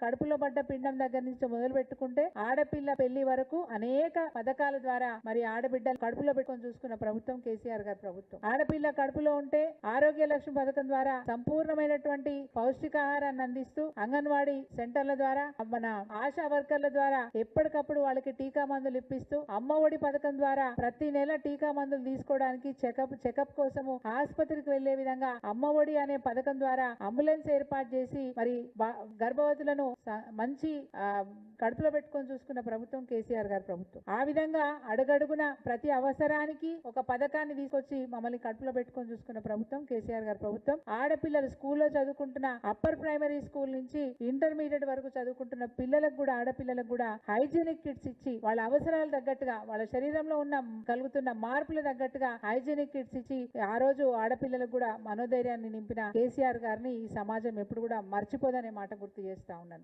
కడుపులో పడ్డ పిండం దగ్గర నుంచి మొదలు పెట్టుకుంటే ఆడపిల్ల పెళ్లి వరకు అనేక పథకాల ద్వారా మరి ఆడబిడ్డలు కడుపులో పెట్టుకొని చూసుకున్న ప్రభుత్వం కేసీఆర్ గారి ప్రభుత్వం. ఆడపిల్ల కడుపులో ఉంటే ఆరోగ్య లక్ష్మి పథకం ద్వారా సంపూర్ణమైనటువంటి పౌష్టికాహారాన్ని అందిస్తూ అంగన్వాడీ సెంటర్ల ద్వారా మన ఆశా వర్కర్ల ద్వారా ఎప్పటికప్పుడు వాళ్ళకి టీకా మందులు ఇప్పిస్తూ అమ్మ ఒడి పథకం ద్వారా ప్రతి నెల టీకా మందులు తీసుకోవడానికి చెకప్ కోసము ఆసుపత్రికి వెళ్లే విధంగా అమ్మ ఒడి అనే పథకం ద్వారా అంబులెన్స్ ఏర్పాటు చేసి మరి గర్భవతులను మంచి కడుపులో పెట్టుకొని చూసుకున్న ప్రభుత్వం కేసీఆర్ గారి ప్రభుత్వం. ఆ విధంగా అడుగడుగున ప్రతి అవసరానికి ఒక పథకాన్ని తీసుకొచ్చి మమ్మల్ని కడుపులో పెట్టుకొని చూసుకున్న ప్రభుత్వం కేసీఆర్ గారి ప్రభుత్వం. ఆడపిల్లలు స్కూల్లో చదువుకుంటున్న అప్పర్ ప్రైమరీ స్కూల్ నుంచి ఇంటర్మీడియట్ వరకు చదువుకుంటున్న పిల్లలకు కూడా ఆడపిల్లలకు కూడా హైజీనిక్ కిట్స్ ఇచ్చి వాళ్ళ అవసరాలు తగ్గట్టుగా వాళ్ళ శరీరంలో ఉన్న కలుగుతున్న మార్పులు తగ్గట్టుగా హైజీనిక్ కిట్స్ ఇచ్చి ఆ రోజు ఆడపిల్లలకు కూడా మనోధైర్యాన్ని నింపిన కేసీఆర్ గారిని ఈ సమాజం ఎప్పుడు కూడా మర్చిపోదనే మాట గుర్తు చేస్తా ఉన్నాను.